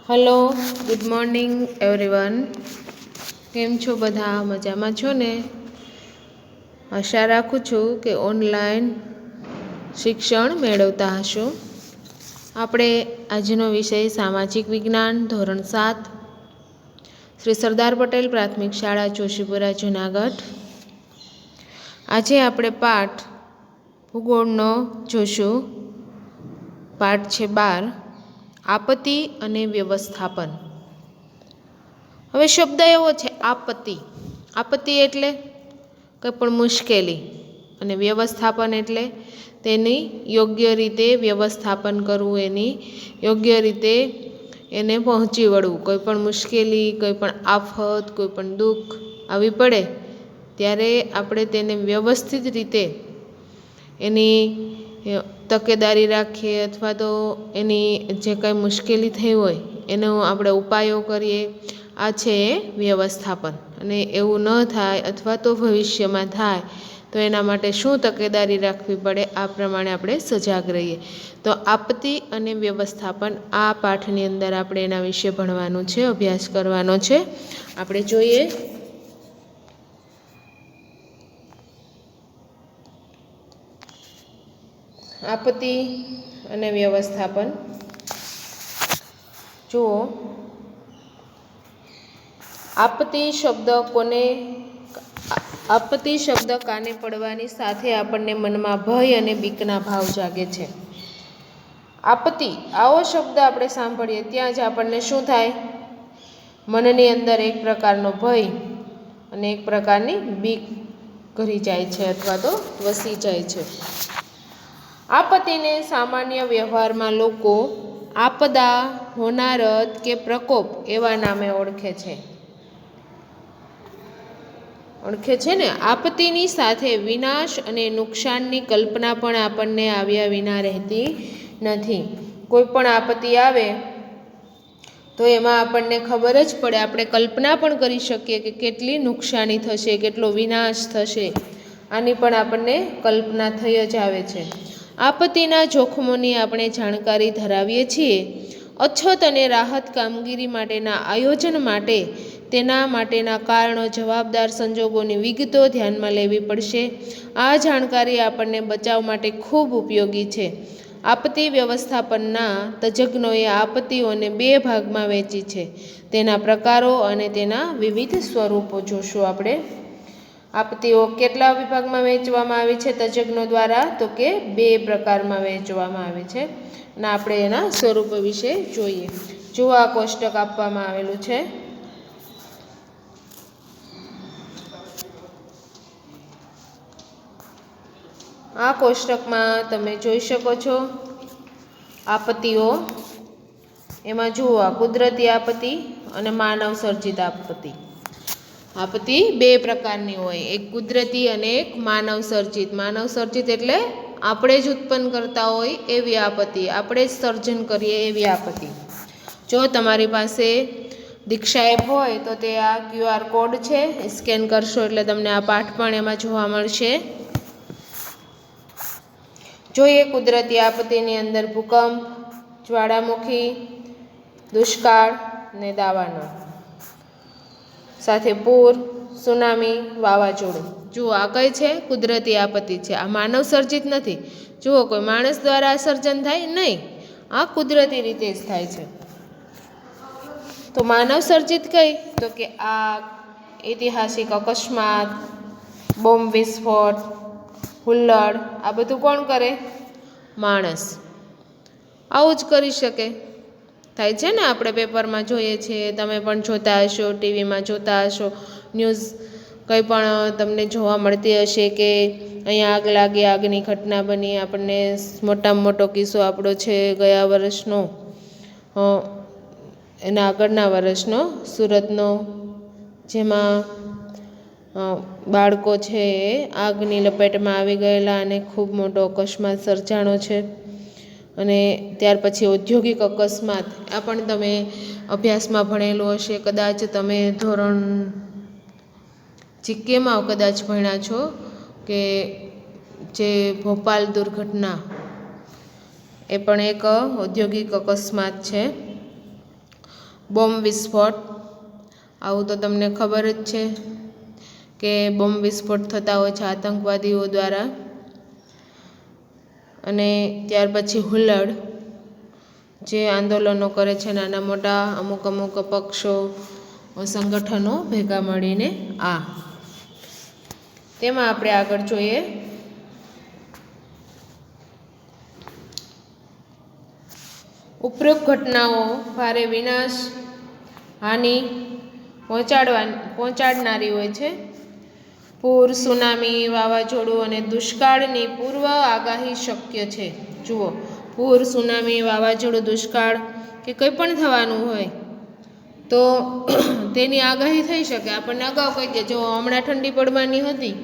Hello, good morning everyone. કેમ છો બધા? મજામાં છો ને? આશા રાખું છું કે ઓનલાઈન શિક્ષણ મેળવતા હશો. આપણે આજનો વિષય સામાજિક વિજ્ઞાન ધોરણ 7, શ્રી સરદાર પટેલ પ્રાથમિક શાળા જોશીપુરા જુનાગઢ. આજે આપણે પાઠ ભૂગોળનો જોશું. પાઠ છે 12, આપત્તિ અને વ્યવસ્થાપન. હવે શબ્દ એવો છે આપત્તિ. આપત્તિ એટલે કંઈ પણ મુશ્કેલી, અને વ્યવસ્થાપન એટલે તેની યોગ્ય રીતે વ્યવસ્થાપન કરવું, એની યોગ્ય રીતે એને પહોંચી વળવું. કોઈ પણ મુશ્કેલી, કોઈ પણ આફત, કોઈ પણ દુઃખ આવી પડે ત્યારે આપણે તેને વ્યવસ્થિત રીતે એની તકેદારી રાખીએ, અથવા તો એની જે કંઈ મુશ્કેલી થઈ હોય એનો આપણે ઉપાયો કરીએ. આ છે વ્યવસ્થાપન. અને એવું ન થાય અથવા તો ભવિષ્યમાં થાય તો એના માટે શું તકેદારી રાખવી પડે, આ પ્રમાણે આપણે સજાગ રહીએ. તો આપત્તિ અને વ્યવસ્થાપન, આ પાઠની અંદર આપણે એના વિશે ભણવાનું છે, અભ્યાસ કરવાનો છે. આપણે જોઈએ આપત્તિ અને વ્યવસ્થાપન. જુઓ, આપત્તિ શબ્દ કાને પડવાની સાથે આપણને મનમાં ભય અને બીકના ભાવ જાગે છે. આપત્તિ, આવો શબ્દ આપણે સાંભળીએ ત્યાં જ આપણને શું થાય? મનની અંદર એક પ્રકારનો ભય અને એક પ્રકારની બીક ઘરી જાય છે, અથવા તો વસી જાય છે. આપત્તિને સામાન્ય વ્યવહારમાં લોકો આપદા, હોનારત કે પ્રકોપ એવા નામે ઓળખે છે ને. આપત્તિની સાથે વિનાશ અને નુકસાનની કલ્પના પણ આપણને આવ્યા વિના રહેતી નથી. કોઈ પણ આપત્તિ આવે તો એમાં આપણને ખબર જ પડે, આપણે કલ્પના પણ કરી શકીએ કે કેટલી નુકસાની થશે, કેટલો વિનાશ થશે. આની પણ આપણને કલ્પના થઈ જ આવે છે. આપત્તિના જોખમોની આપણે જાણકારી ધરાવીએ છીએ. અછત અને રાહત કામગીરી માટેના આયોજન માટે તેના માટેના કારણો, જવાબદાર સંજોગોની વિગતો ધ્યાનમાં લેવી પડશે. આ જાણકારી આપણને બચાવ માટે ખૂબ ઉપયોગી છે. આપત્તિ વ્યવસ્થાપનના તજજ્ઞોએ આપત્તિઓને 2 ભાગમાં વહેંચી છે. તેના પ્રકારો અને તેના વિવિધ સ્વરૂપો જોશું આપણે. આપત્તિઓ કેટલા વિભાગમાં વહેંચવામાં આવી છે તજજ્ઞો દ્વારા? તો કે 2 પ્રકારમાં વહેંચવામાં આવી છે. અને આપણે એના સ્વરૂપો વિશે જોઈએ. જો આ કોષ્ટક આપવામાં આવેલું છે. આ કોષ્ટકમાં તમે જોઈ શકો છો આપત્તિઓ. એમાં જુઓ, કુદરતી આપત્તિ અને માનવ સર્જિત આપત્તિ. આપત્તિ 2 પ્રકારની હોય, એક કુદરતી અને એક માનવ સર્જિત. માનવ સર્જિત એટલે આપણે જ ઉત્પન્ન કરતા હોય એવી આપત્તિ, આપણે જ સર્જન કરીએ એવી આપત્તિ. જો તમારી પાસે દીક્ષા એપ હોય તો તે આ QR કોડ છે, સ્કેન કરશો એટલે તમને આ પાઠ પણ એમાં જોવા મળશે. જોઈએ કુદરતી આપત્તિની અંદર ભૂકંપ, જ્વાળામુખી, દુષ્કાળ ને દાવાનળ, સાથે પૂર, સુનામી, વાવાઝોડું. જુઓ, આ કઈ છે? કુદરતી આપત્તિ છે. આ માનવ સર્જિત નથી. જુઓ, કોઈ માણસ દ્વારા સર્જન થાય નહીં, આ કુદરતી રીતે જ થાય છે. તો માનવ સર્જિત કઈ? તો કે આગ, ઐતિહાસિક અકસ્માત, બોમ્બ વિસ્ફોટ, હુલ્લડ, આ બધું કોણ કરે? માણસ. આવું જ કરી શકે. થાય છે ને, આપણે પેપરમાં જોઈએ છીએ, તમે પણ જોતા હશો, ટીવીમાં જોતા હશો, ન્યૂઝ કંઈ પણ તમને જોવા મળતી હશે કે અહીંયા આગ લાગી, આગની ઘટના બની. આપણને મોટામાં મોટો કિસ્સો આપણો છે ગયા વર્ષનો, એના આગળના વર્ષનો, સુરતનો, જેમાં બાળકો છે એ આગની લપેટમાં આવી ગયેલા અને ખૂબ મોટો અકસ્માત સર્જાણો છે. અને ત્યાર પછી ઔદ્યોગિક અકસ્માત, આ પણ તમે અભ્યાસમાં ભણેલું હશે. કદાચ તમે ધોરણ જીકેમાં કદાચ ભણ્યા છો કે જે ભોપાલ દુર્ઘટના, એ પણ એક ઔદ્યોગિક અકસ્માત છે. બોમ્બ વિસ્ફોટ, આવું તો તમને ખબર જ છે કે બોમ્બ વિસ્ફોટ થતા હોય છે આતંકવાદીઓ દ્વારા. અને ત્યાર પછી હુલ્લડ, જે આંદોલનો કરે છે નાના મોટા અમુક પક્ષો સંગઠનો ભેગા મળીને. તેમાં આપણે આગળ જોઈએ ઉપરોક્ત ઘટનાઓ ભારે વિનાશ હાનિ પહોંચાડનારી હોય છે. પૂર, સુનામી, વાવાઝોડું અને દુષ્કાળની પૂર્વ આગાહી શક્ય છે. જુઓ, પૂર, સુનામી, વાવાઝોડું, દુષ્કાળ કે કંઈ પણ થવાનું હોય તો તેની આગાહી થઈ શકે. આપણને અગાઉ કહી દે, જો હમણાં ઠંડી પડવાની હતી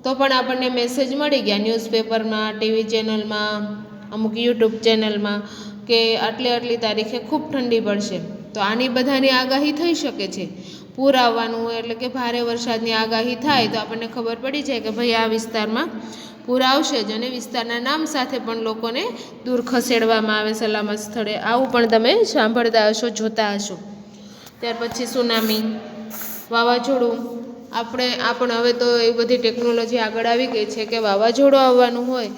તો પણ આપણને મેસેજ મળી ગયા ન્યૂઝપેપરમાં, ટીવી ચેનલમાં, અમુક યુટ્યુબ ચેનલમાં કે આટલી તારીખે ખૂબ ઠંડી પડશે. તો આની બધાની આગાહી થઈ શકે છે. પૂર આવવાનું હોય એટલે કે ભારે વરસાદની આગાહી થાય તો આપણને ખબર પડી જાય કે ભાઈ આ વિસ્તારમાં પૂર આવશે જ, અને વિસ્તારના નામ સાથે પણ લોકોને દૂર ખસેડવામાં આવે સલામત સ્થળે. આવું પણ તમે સાંભળતા હશો, જોતા હશો. ત્યાર પછી સુનામી, વાવાઝોડું. આપણે હવે તો એવી બધી ટેકનોલોજી આગળ આવી ગઈ છે કે વાવાઝોડું આવવાનું હોય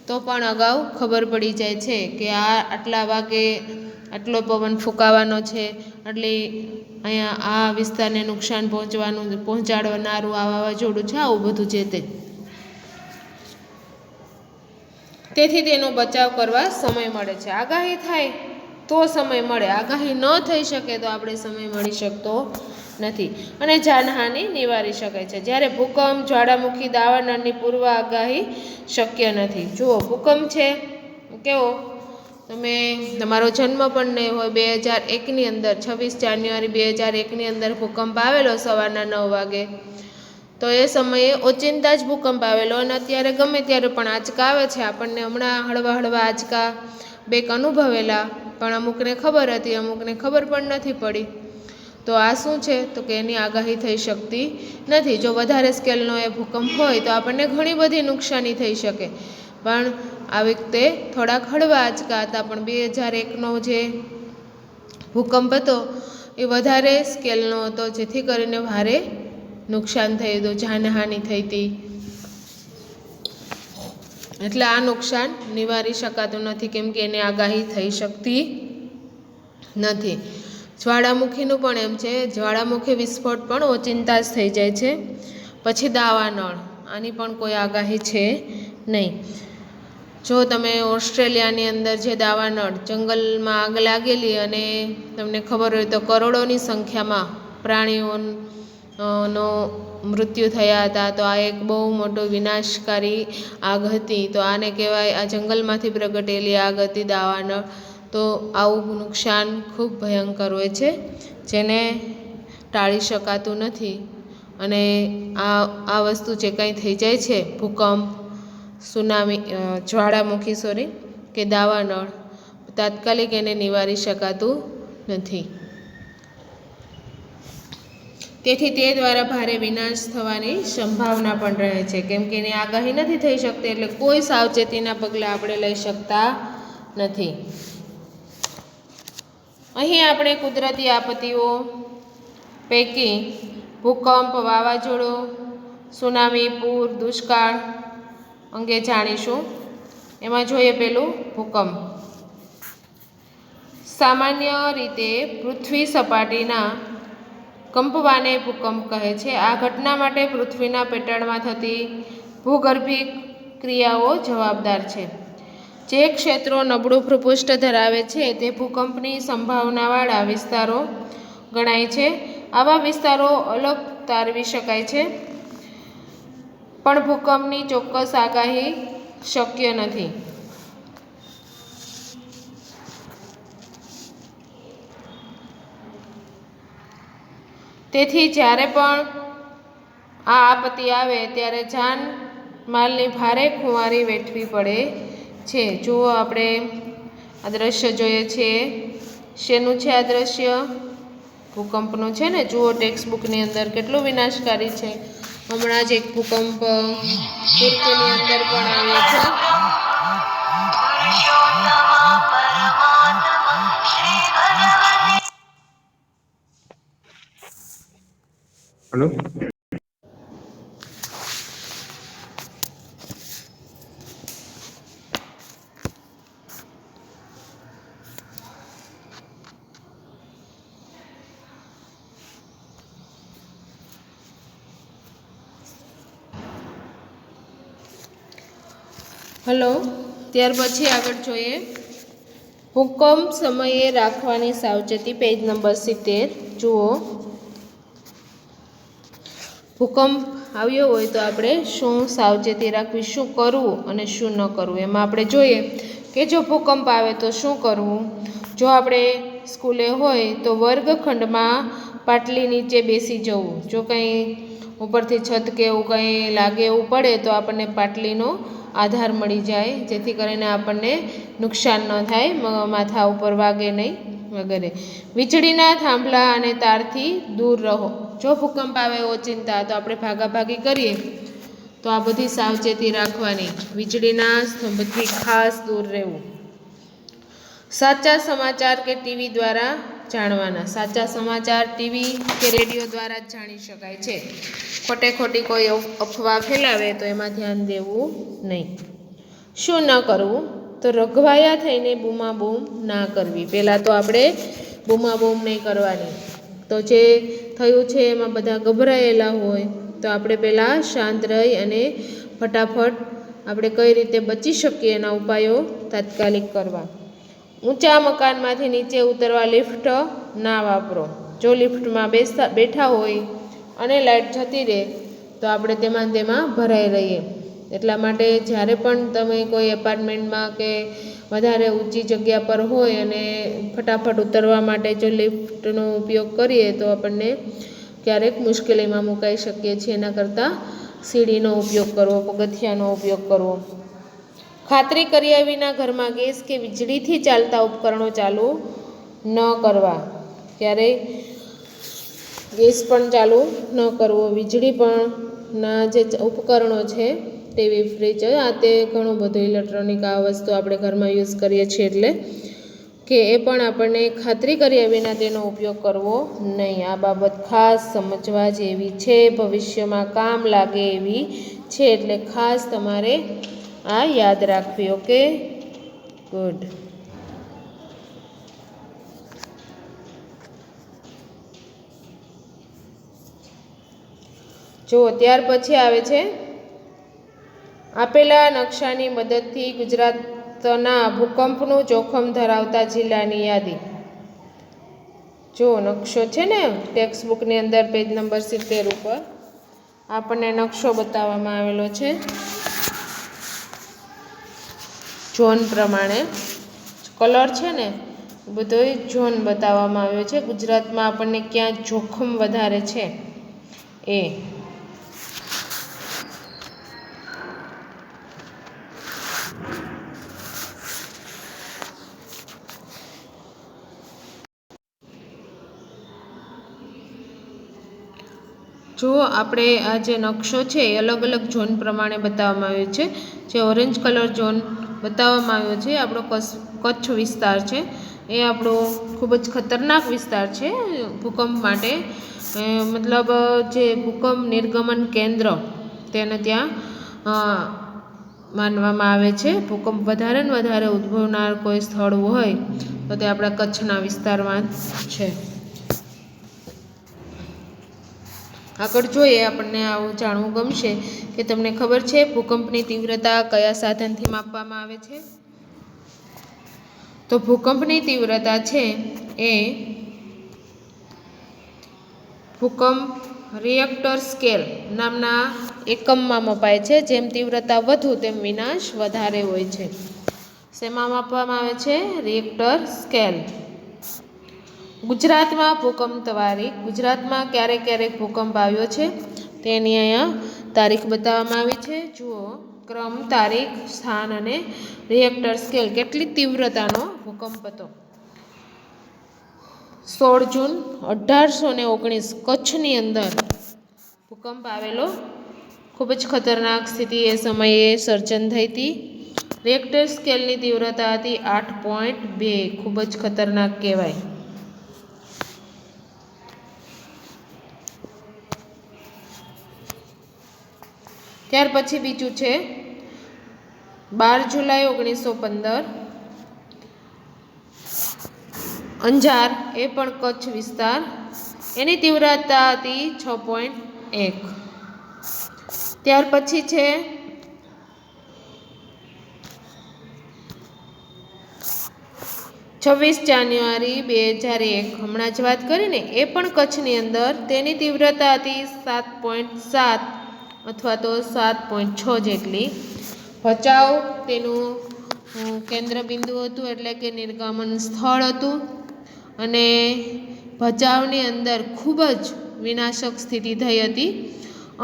તો પણ અગાઉ ખબર પડી જાય છે કે આટલા વાગે આટલો પવન ફૂંકાવાનો છે, એટલે અહીંયા આ વિસ્તારને નુકસાન પહોંચાડનારું આ વાવાઝોડું છે, આવું બધું છે તે. તેથી તેનો બચાવ કરવા સમય મળે છે. આગાહી થાય તો સમય મળે, આગાહી ન થઈ શકે તો આપણે સમય મળી શકતો નથી. અને જાનહાનિ નિવારી શકાય છે. જ્યારે ભૂકંપ, જ્વાળામુખી, દાવાનળની પૂર્વ આગાહી શક્ય નથી. જુઓ, ભૂકંપ છે કેવો, તમારો જન્મ પણ નહીં હોય, 2001ની અંદર 26 જાન્યુઆરી 2001ની અંદર ભૂકંપ આવેલો સવારના 9 વાગે, તો એ સમયે ઓચિંતા જ ભૂકંપ આવેલો. અને અત્યારે ગમે ત્યારે પણ આંચકા આવે છે. આપણને હમણાં હળવા આંચકા બેક અનુભવેલા, પણ અમુકને ખબર હતી, અમુકને ખબર પણ નથી પડી. તો આ શું છે તો કે એની આગાહી થઈ શકતી નથી. જો વધારે સ્કેલનો એ ભૂકંપ હોય તો આપણને ઘણી બધી નુકસાની થઈ શકે. પણ આવી રીતે થોડાક હળવા આંચકા હતા, પણ 2001નો જે ભૂકંપ હતો એ વધારે સ્કેલનો હતો, જેથી કરીને ભારે નુકસાન થયું હતું, જાનહાનિ થઈ હતી. એટલે આ નુકસાન નિવારી શકાતું નથી, કેમ કે એની આગાહી થઈ શકતી નથી. જ્વાળામુખીનું પણ એમ છે, જ્વાળામુખી વિસ્ફોટ પણ ઓચિંતા જ થઈ જાય છે. પછી દાવાનળ, આની પણ કોઈ આગાહી છે નહીં. જો તમે ઓસ્ટ્રેલિયાની અંદર જે દાવાનળ જંગલમાં આગ લાગેલી, અને તમને ખબર હોય તો કરોડોની સંખ્યામાં પ્રાણીઓનો મૃત્યુ થયા હતા. તો આ એક બહુ મોટો વિનાશકારી આગ હતી. તો આને કહેવાય, આ જંગલમાંથી પ્રગટેલી આગ હતી દાવાનળ. તો આવું નુકસાન ખૂબ ભયંકર હોય છે, જેને ટાળી શકાતું નથી. અને આ વસ્તુ જે કંઈ થઈ જાય છે, ભૂકંપ, સુનામી, જ્વાળામુખી કે દાવાનળ, તાત્કાલિક એને નિવારી શકાતું નથી. તેથી તે દ્વારા ભારે વિનાશ થવાની સંભાવના પણ રહે છે, કેમ કે એની આગાહી નથી થઈ શકતી. એટલે કોઈ સાવચેતીના પગલાં આપણે લઈ શકતા નથી. અહીં આપણે કુદરતી આપત્તિઓ પૈકી ભૂકંપ, વાવાઝોડું, સુનામી, પૂર, દુષ્કાળ અંગે જાણીશું. એમાં જોઈએ પેલું ભૂકંપ. સામાન્ય રીતે પૃથ્વી સપાટીના કંપવાને ભૂકંપ કહે છે. આ ઘટના માટે પૃથ્વીના પેટાળમાં થતી ભૂગર્ભિક ક્રિયાઓ જવાબદાર છે. જે ક્ષેત્રો નબળું ભૂપૃષ્ઠ ધરાવે છે તે ભૂકંપની સંભાવનાવાળા વિસ્તારો ગણાય છે. આવા વિસ્તારો અલગ તારવી શકાય છે, પણ ભૂકંપની ચોક્કસ આગાહી શક્ય નથી. તેથી જ્યારે પણ આ આપત્તિ આવે ત્યારે જાન માલની ભારે ખુવારી વેઠવી પડે છે. જુઓ, આપણે આ દ્રશ્ય જોઈએ છીએ. શેનું છે આ દ્રશ્ય? ભૂકંપનું છે ને. જુઓ, ટેક્સ્ટબુકની અંદર કેટલું વિનાશકારી છે. હમણાં જ એક ભૂકંપ તુર્કીની અંદર પણ આવ્યો છે. હલો. હલો. ત્યાર પછી આગળ જોઈએ ભૂકંપ સમયે રાખવાની સાવચેતી, પેજ નંબર 70 જુઓ. ભૂકંપ આવ્યો હોય તો આપણે શું સાવચેતી રાખવી, શું કરવું અને શું ન કરવું. એમાં આપણે જોઈએ કે જો ભૂકંપ આવે તો શું કરવું. જો આપણે સ્કૂલે હોય તો વર્ગખંડમાં પાટલી નીચે બેસી જવું. જો કંઈ ઉપરથી છત કે એવું કંઈ લાગે એવું પડે તો આપણને પાટલીનો આધાર મળી જાય, જેથી કરીને આપણને નુકસાન ન થાય, માથા ઉપર વાગે નહીં વગેરે. વીજળીના થાંભલા અને તારથી દૂર રહો. જો ભૂકંપ આવે ઓચિંતા તો આપણે ભાગાભાગી કરીએ તો આ બધી સાવચેતી રાખવાની. વીજળીના સ્તંભથી ખાસ દૂર રહેવું. સાચા સમાચાર કે ટીવી દ્વારા જાણવાના. સાચા સમાચાર ટીવી કે રેડિયો દ્વારા જ જાણી શકાય છે. ખોટે ખોટી કોઈ અફવા ફેલાવે તો એમાં ધ્યાન દેવું નહીં. શું ન કરવું, તો રઘવાયા થઈને બૂમાબૂમ ના કરવી. પહેલાં તો આપણે બૂમાબૂમ નહીં કરવાની. તો જે થયું છે એમાં બધા ગભરાયેલા હોય તો આપણે પહેલાં શાંત રહી અને ફટાફટ આપણે કઈ રીતે બચી શકીએ એના ઉપાયો તાત્કાલિક કરવા. ઊંચા મકાનમાંથી નીચે ઉતરવા લિફ્ટ ના વાપરો. જો લિફ્ટમાં બેઠા હોય અને લાઇટ જતી રહે તો આપણે તેમાં ભરાઈ રહીએ. એટલા માટે જ્યારે પણ તમે કોઈ એપાર્ટમેન્ટમાં કે વધારે ઊંચી જગ્યા પર હોય અને ફટાફટ ઉતરવા માટે જો લિફ્ટનો ઉપયોગ કરીએ તો આપણને ક્યારેક મુશ્કેલીમાં મુકાઈ શકીએ છીએ. એના કરતાં સીડીનો ઉપયોગ કરવો, પગથિયાનો ઉપયોગ કરવો. ખાતરી કર્યા વિના ઘરમાં ગેસ કે વીજળીથી ચાલતા ઉપકરણો ચાલુ ન કરવા. ક્યારેય ગેસ પણ ચાલુ ન કરવો. વીજળી પણ ના જે ઉપકરણો છે, ટીવી, ફ્રીજ, આ તે ઘણું બધું ઇલેક્ટ્રોનિક આ વસ્તુ આપણે ઘરમાં યુઝ કરીએ છીએ એટલે કે એ પણ આપણને ખાતરી કર્યા વિના તેનો ઉપયોગ કરવો નહીં. આ બાબત ખાસ સમજવા જેવી છે, ભવિષ્યમાં કામ લાગે એવી છે, એટલે ખાસ તમારે આ યાદ રાખવી. Okay, good. જુઓ ત્યાર પછી આવે છે આપેલા નકશાની મદદથી ગુજરાતના ભૂકંપનું જોખમ ધરાવતા જિલ્લાની યાદી. જો નકશો છે ને ટેક્સ્ટ બુકની અંદર પેજ નંબર 70 ઉપર આપણને નકશો બતાવવામાં આવેલો છે. ઝોન પ્રમાણે કલર છે ને બધોય ઝોન બતાવવામાં આવ્યો છે. ગુજરાતમાં આપણને ક્યાં જોખમ વધારે છે એ. જો આપણે આ જે નકશો છે એ અલગ અલગ ઝોન પ્રમાણે બતાવવામાં આવ્યો છે. જે ઓરેન્જ કલર ઝોન બતાવવામાં આવ્યો છે આપણો કચ્છ વિસ્તાર છે. એ આપણો ખૂબ જ ખતરનાક વિસ્તાર છે ભૂકંપ માટે. મતલબ જે ભૂકંપ નિર્ગમન કેન્દ્ર તેને ત્યાં માનવામાં આવે છે. ભૂકંપ વધારે ને વધારે ઉદ્ભવનાર કોઈ સ્થળ હોય તો તે આપણા કચ્છના વિસ્તારમાં છે. આગળ જોઈએ, આપણને આવું જાણવું ગમશે કે તમને ખબર છે ભૂકંપની તીવ્રતા કયા સાધનથી માપવામાં આવે છે? તો ભૂકંપની તીવ્રતા છે એ ભૂકંપ રિએક્ટર સ્કેલ નામના એકમમાં મપાય છે. જેમ તીવ્રતા વધુ તેમ વિનાશ વધારે હોય છે. શેમાં માપવામાં આવે છે? Reactor scale. ગુજરાતમાં ભૂકંપ તારીખ. ગુજરાતમાં ક્યારેક ક્યારેક ભૂકંપ આવ્યો છે તેની અહીંયા તારીખ બતાવવામાં આવી છે. જુઓ, ક્રમ, તારીખ, સ્થાન અને રિએક્ટર સ્કેલ. કેટલી તીવ્રતાનો ભૂકંપ હતો? 16 જૂન 1819 કચ્છની અંદર ભૂકંપ આવેલો. ખૂબ જ ખતરનાક સ્થિતિ એ સમયે સર્જન થઈ હતી. રિએક્ટર સ્કેલની તીવ્રતા હતી 8.2. ખૂબ જ ખતરનાક કહેવાય. ત્યાર પછી બીજું છે 12 જુલાઈ 1915 અંજાર, એ પણ કચ્છ વિસ્તાર, એની તીવ્રતા હતી 6.1. ત્યાર પછી છે 26 જાન્યુઆરી 2001, હમણાં જ વાત કરીને, એ પણ કચ્છની અંદર, તેની તીવ્રતા હતી 7.7 અથવા તો 7.6 જેટલી. ભચાઉ તેનું કેન્દ્ર બિંદુ હતું, એટલે કે નિર્ગમન સ્થળ હતું, અને ભચાઉની અંદર ખૂબ જ વિનાશક સ્થિતિ થઈ હતી.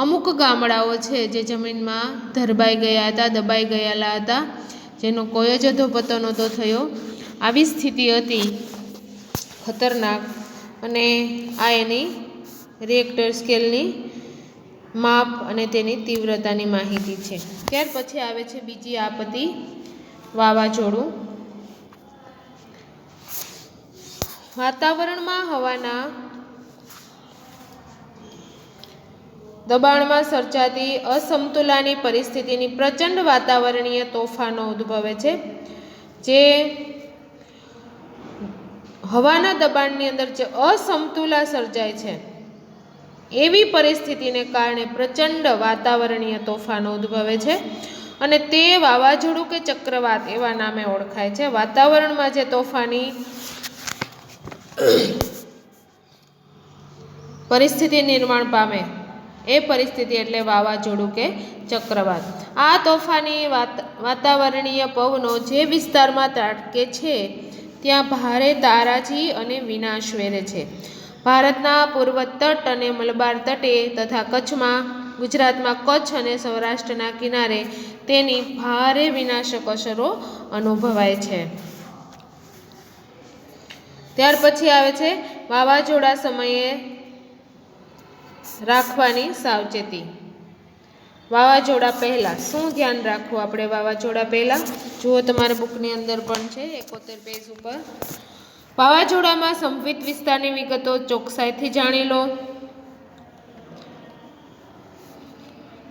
અમુક ગામડાઓ છે જે જમીનમાં ધરબાઈ ગયા હતા, દબાઈ ગયેલા હતા, જેનો કોઈ જ અધોપતન નહોતો થયો. આવી સ્થિતિ હતી ખતરનાક. અને આ એની રિએક્ટર સ્કેલની માપ અને તેની તીવ્રતાની માહિતી છે. ત્યાર પછી આવે છે બીજી આપત્તિ, વાવાઝોડું. વાતાવરણમાં હવાના દબાણમાં સર્જાતી અસમતુલાની પરિસ્થિતિની પ્રચંડ વાતાવરણીય તોફાનો ઉદ્ભવે છે, જે હવાના દબાણની અંદર જે અસમતુલા સર્જાય છે, એવી પરિસ્થિતિને કારણે પ્રચંડ વાતાવરણીય તોફાનો ઉદ્ભવે છે, અને તે વાવાઝોડું કે ચક્રવાત એવા નામે ઓળખાય છે. વાતાવરણમાં જે તોફાની પરિસ્થિતિ નિર્માણ પામે એ પરિસ્થિતિ એટલે વાવાઝોડું કે ચક્રવાત. આ તોફાની વાતાવરણીય પવનો જે વિસ્તારમાં ત્રાટકે છે ત્યાં ભારે તારાજી અને વિનાશ વેરે છે. ભારતના પૂર્વ તટ અને મલબાર તટે તથા કચ્છમાં, ગુજરાતમાં કચ્છ અને સૌરાષ્ટ્રના કિનારે તેની ભારે વિનાશક અસરો અનુભવાય છે. ત્યાર પછી આવે છે વાવાઝોડા સમયે રાખવાની સાવચેતી. વાવાઝોડા પહેલાં શું ધ્યાન રાખવું આપણે વાવાઝોડા પહેલાં? જુઓ, તમારા બુકની અંદર પણ છે 71 પેજ ઉપર. વાવાઝોડામાં સંભવિત વિસ્તારની વિગતો ચોકસાઈથી જાણી લો.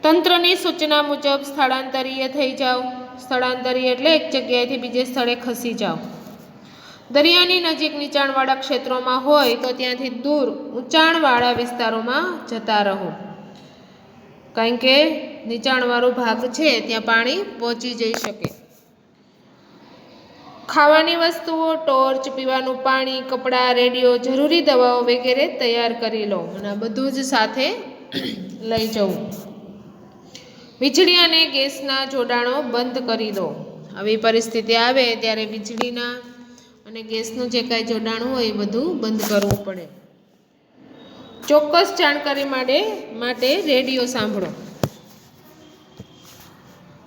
તંત્રની સૂચના મુજબ સ્થળાંતરીય થઈ જાઓ. સ્થળાંતરીય એટલે એક જગ્યાએથી બીજે સ્થળે ખસી જાઓ. દરિયાની નજીક નીચાણવાળા ક્ષેત્રોમાં હોય તો ત્યાંથી દૂર ઊંચાણવાળા વિસ્તારોમાં જતા રહો, કારણ કે નીચાણવાળો ભાગ છે ત્યાં પાણી પહોંચી જઈ શકે. ખાવાની વસ્તુઓ, ટોર્ચ, પીવાનું પાણી, કપડાં, રેડિયો, જરૂરી દવાઓ વગેરે તૈયાર કરી લો, અને આ બધું જ સાથે લઈ જવું. વીજળી અને ગેસના જોડાણો બંધ કરી દો. આવી પરિસ્થિતિ આવે ત્યારે વીજળીના અને ગેસનું જે કાંઈ જોડાણ હોય એ બધું બંધ કરવું પડે. ચોક્કસ જાણકારી માટે રેડિયો સાંભળો,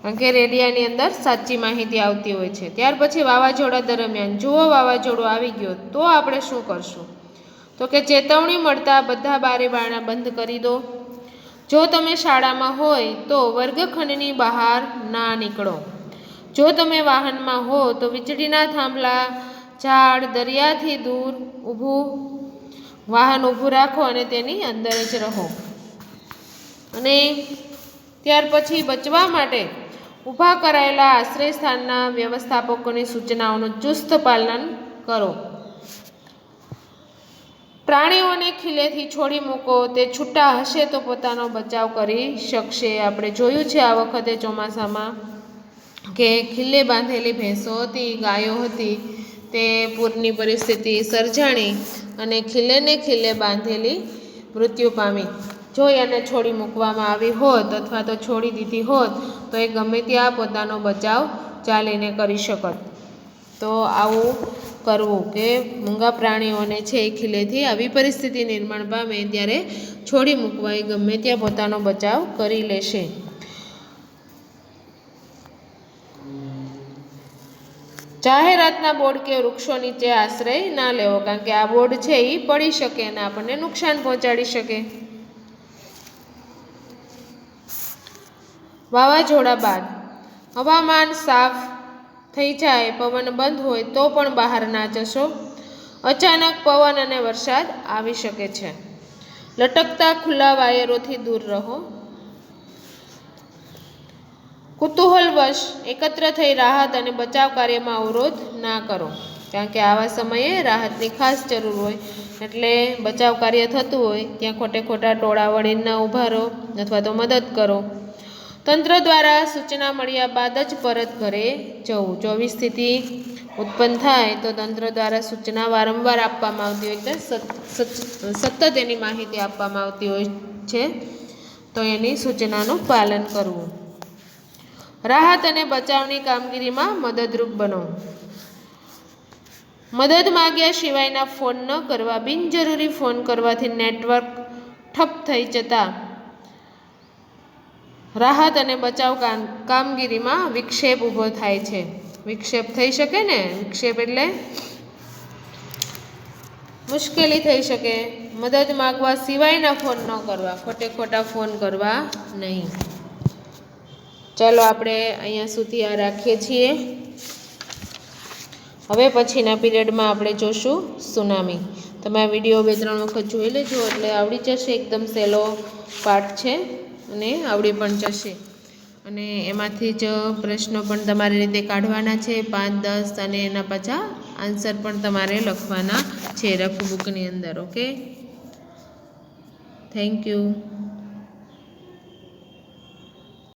કારણ કે રેડિયાની અંદર સાચી માહિતી આવતી હોય છે. ત્યાર પછી વાવાઝોડા દરમિયાન, જુઓ વાવાઝોડું આવી ગયો તો આપણે શું કરશું? તો કે ચેતવણી મળતા બધા બારી બારણા બંધ કરી દો. જો તમે શાળામાં હોય તો વર્ગખંડની બહાર ના નીકળો. જો તમે વાહનમાં હો તો વીજળીના થાંભલા, ઝાડ, દરિયાથી દૂર વાહન ઊભું રાખો અને તેની અંદર જ રહો. અને ત્યાર પછી બચવા માટે ઊભા કરાયેલા આશ્રય સ્થાનના વ્યવસ્થાપકોની સૂચનાઓનું ચુસ્ત પાલન કરો. પ્રાણીઓને ખીલેથી છોડી મૂકો. તે છૂટા હશે તો પોતાનો બચાવ કરી શકશે. આપણે જોયું છે આ વખતે ચોમાસામાં કે ખીલે બાંધેલી ભેંસો હતી, ગાયો હતી, તે પૂરની પરિસ્થિતિ સર્જાણી અને ખીલે બાંધેલી મૃત્યુ પામી. જો એને છોડી મૂકવામાં આવી હોત અથવા તો છોડી દીધી હોત તો એ ગમે ત્યાં પોતાનો બચાવ ચાલીને કરી શકત. તો આવું કરવું કે મૂંગા પ્રાણીઓને છે એ ખીલેથી આવી પરિસ્થિતિ નિર્માણ પામે ત્યારે છોડી મૂકવા, એ ગમે ત્યાં પોતાનો બચાવ કરી લેશે. જાહેરાતના બોર્ડ કે વૃક્ષો નીચે આશ્રય ના લેવો, કારણ કે આ બોર્ડ છે એ પડી શકે અને આપણને નુકસાન પહોંચાડી શકે. વાવાઝોડા બાદ હવામાન સાફ થઈ જાય, પવન બંધ હોય તો પણ બહાર ના જશો. અચાનક પવન અને વરસાદ આવી શકે છે. લટકતા ખુલ્લા વાયરોથી દૂર રહો. કુતૂહલવશ એકત્ર થઈ રાહત અને બચાવ કાર્યમાં અવરોધ ના કરો, કારણ કે આવા સમયે રાહતની ખાસ જરૂર હોય, એટલે બચાવ કાર્ય થતું હોય ત્યાં ખોટે ખોટા ટોળા વળીને ન ઊભા રહો અથવા તો મદદ કરો. તંત્ર દ્વારા સૂચના મળ્યા બાદ જ પરત ઘરે જવું. જો આવી સ્થિતિ ઉત્પન્ન થાય તો તંત્ર દ્વારા સૂચના વારંવાર આપવામાં આવતી હોય, એટલે સતત એની માહિતી આપવામાં આવતી હોય છે, તો એની સૂચનાનું પાલન કરવું. રાહત અને બચાવની કામગીરીમાં મદદરૂપ બનો. મદદ માગ્યા સિવાયના ફોન ન કરવા. બિનજરૂરી ફોન કરવાથી નેટવર્ક ઠપ થઈ જતા રાહત અને બચાવ કામગીરીમાં વિક્ષેપ ઊભો થાય છે. વિક્ષેપ થઈ શકે ને, વિક્ષેપ એટલે મુશ્કેલી થઈ શકે. મદદ માગવા સિવાયના ફોન ન કરવા, ખોટે ખોટા ફોન કરવા નહીં. ચાલો આપણે અહીંયા સુધી આ રાખીએ છીએ. હવે પછીના પીરિયડમાં આપણે જોશું સુનામી. તમે આ વિડીયો 2-3 વખત જોઈ લેજો, એટલે આવડી જશે. એકદમ સહેલો પાઠ છે અને આવડી પણ જશે. અને એમાંથી જ પ્રશ્નો પણ તમારી રીતે કાઢવાના છે, 5, 10, અને એના પાછા આન્સર પણ તમારે લખવાના છે રફ બુકની અંદર. Okay, thank you.